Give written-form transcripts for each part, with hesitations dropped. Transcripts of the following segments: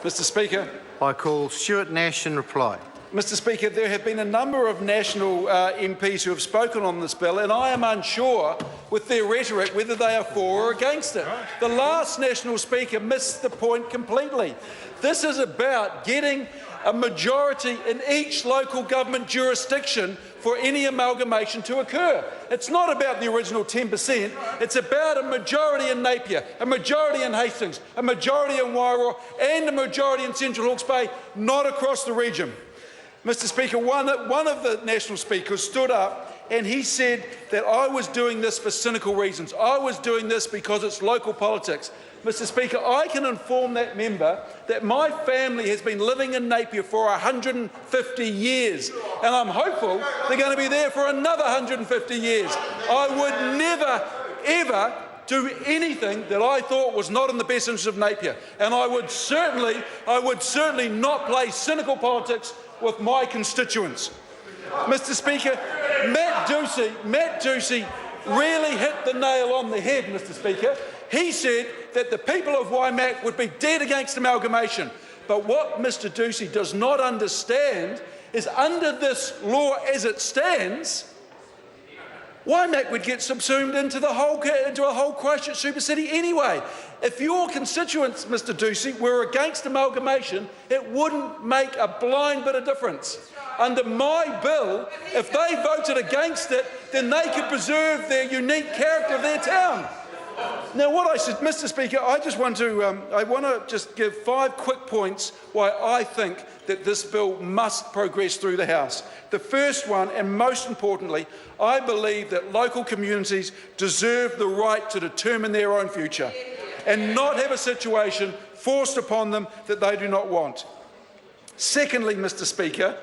Mr Speaker. I call Stuart Nash in reply. Mr Speaker, there have been a number of National MPs who have spoken on this bill, and I am unsure with their rhetoric whether they are for or against it. The last National Speaker missed the point completely. This is about getting a majority in each local government jurisdiction for any amalgamation to occur. It's not about the original 10%, it's about a majority in Napier, a majority in Hastings, a majority in Wairoa and a majority in Central Hawke's Bay, not across the region. Mr Speaker, one of the National Speakers stood up and he said that I was doing this for cynical reasons. I was doing this because it's local politics. Mr Speaker, I can inform that member that my family has been living in Napier for 150 years, and I'm hopeful they're going to be there for another 150 years. I would never, ever do anything that I thought was not in the best interest of Napier, and I would certainly not play cynical politics with my constituents. Mr Speaker, Matt Ducey really hit the nail on the head, Mr Speaker. He said that the people of Waimak would be dead against amalgamation. But what Mr Ducey does not understand is under this law as it stands, Waimak would get subsumed into a whole Christchurch super city anyway. If your constituents, Mr Ducey, were against amalgamation, it wouldn't make a blind bit of difference. Under my bill, if they voted against it, then they could preserve their unique character of their town. Now, what I said, Mr Speaker, I want to just give 5 quick points why I think that this bill must progress through the House. The first one, and most importantly, I believe that local communities deserve the right to determine their own future and not have a situation forced upon them that they do not want. Secondly, Mr Speaker,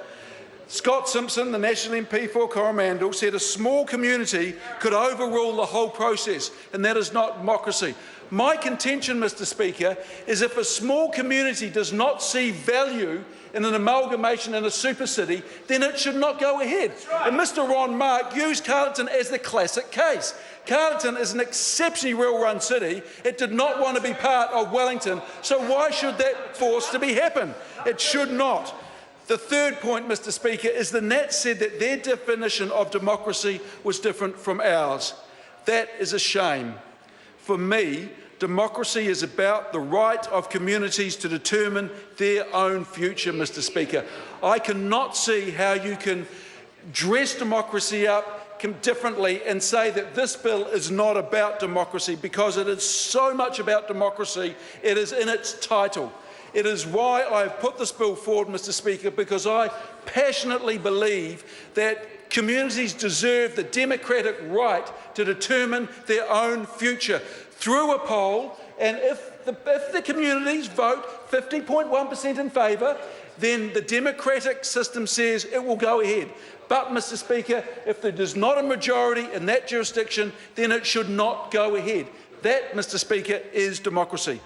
Scott Simpson, the National MP for Coromandel, said a small community could overrule the whole process, and that is not democracy. My contention, Mr Speaker, is if a small community does not see value in an amalgamation in a super city, then it should not go ahead. And Mr Ron Mark used Carlton as the classic case. Carlton is an exceptionally well-run city. It did not want to be part of Wellington, so why should that force to be happen? It should not. The third point, Mr Speaker, is the Nats said that their definition of democracy was different from ours. That is a shame. For me, democracy is about the right of communities to determine their own future, Mr Speaker. I cannot see how you can dress democracy up differently and say that this bill is not about democracy, because it is so much about democracy. It is in its title. It is why I have put this bill forward, Mr Speaker, because I passionately believe that communities deserve the democratic right to determine their own future through a poll, and if the communities vote 50.1% in favour, then the democratic system says it will go ahead. But, Mr Speaker, if there is not a majority in that jurisdiction, then it should not go ahead. That, Mr Speaker, is democracy.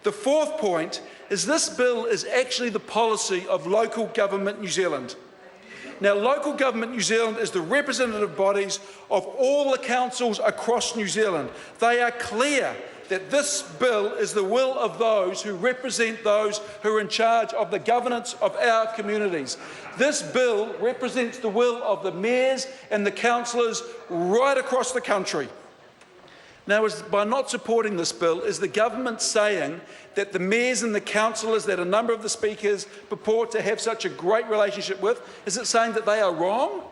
The fourth point is this bill is actually the policy of Local Government New Zealand. Now, Local Government New Zealand is the representative bodies of all the councils across New Zealand. They are clear that this bill is the will of those who represent those who are in charge of the governance of our communities. This bill represents the will of the mayors and the councillors right across the country. Now, by not supporting this bill, is the government saying that the mayors and the councillors that a number of the speakers purport to have such a great relationship with, is it saying that they are wrong?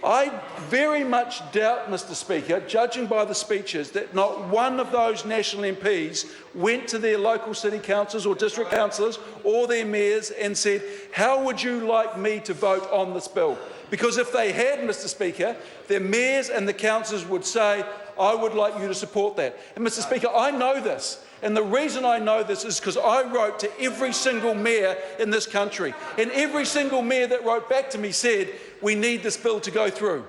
I very much doubt, Mr Speaker, judging by the speeches, that not one of those National MPs went to their local city councils or district councillors or their mayors and said, how would you like me to vote on this bill? Because if they had, Mr Speaker, their mayors and the councillors would say, I would like you to support that. And Mr Speaker, I know this. And the reason I know this is because I wrote to every single mayor in this country. And every single mayor that wrote back to me said, we need this bill to go through.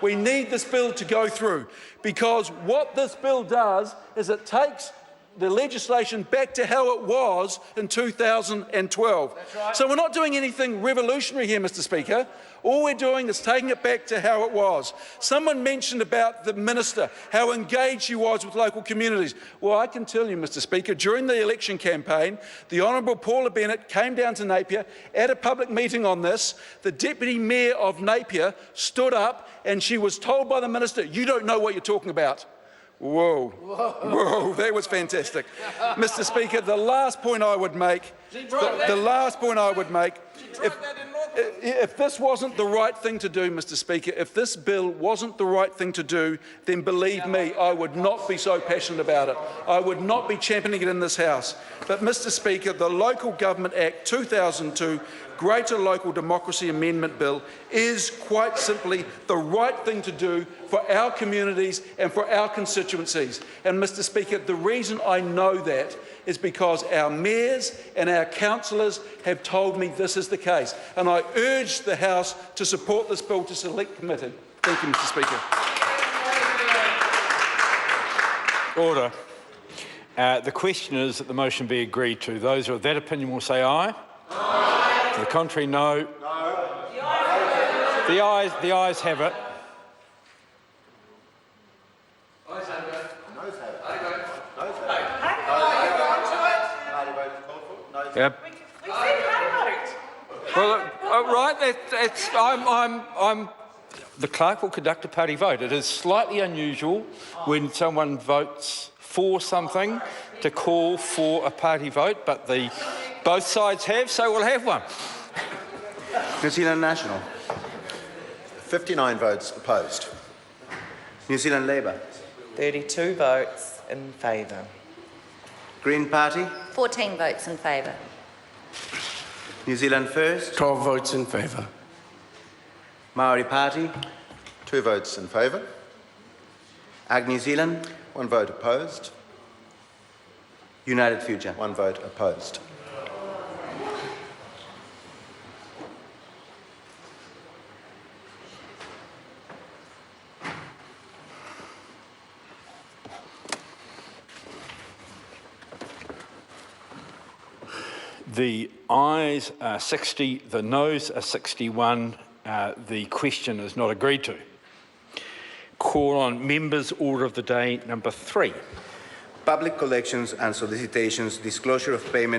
We need this bill to go through. Because what this bill does is it takes the legislation back to how it was in 2012. That's right. So we're not doing anything revolutionary here, Mr. Speaker. All we're doing is taking it back to how it was. Someone mentioned about the minister, how engaged she was with local communities. Well, I can tell you, Mr. Speaker, during the election campaign, the Honourable Paula Bennett came down to Napier at a public meeting on this. The Deputy Mayor of Napier stood up and she was told by the minister, "You don't know what you're talking about." Whoa. Whoa, that was fantastic. Mr. Speaker, the last point I would make, if this wasn't the right thing to do, Mr. Speaker, if this bill wasn't the right thing to do, then believe me, I would not be so passionate about it. I would not be championing it in this House. But, Mr. Speaker, the Local Government Act 2002 Greater Local Democracy Amendment Bill is quite simply the right thing to do for our communities and for our constituencies. And, Mr. Speaker, the reason I know that is because our mayors and our councillors have told me this is the case. And I urge the House to support this bill to select committee. Thank you, Mr. Speaker. Order. The question is that the motion be agreed to. Those who are of that opinion will say aye. Aye. To the contrary, no. No. The ayes have it. Yep. Well, right. I'm. The clerk will conduct a party vote. It is slightly unusual when someone votes for something to call for a party vote, but both sides have, so we'll have one. New Zealand National. 59 votes opposed. New Zealand Labour. 32 votes in favour. Green Party. 14 votes in favour. New Zealand First. 12 votes in favour. Maori Party. 2 votes in favour. Ag New Zealand. 1 vote opposed. United Future. 1 vote opposed. The ayes are 60, the noes are 61. The question is not agreed to. Call on members' order of the day number 3. Public collections and solicitations, disclosure of payment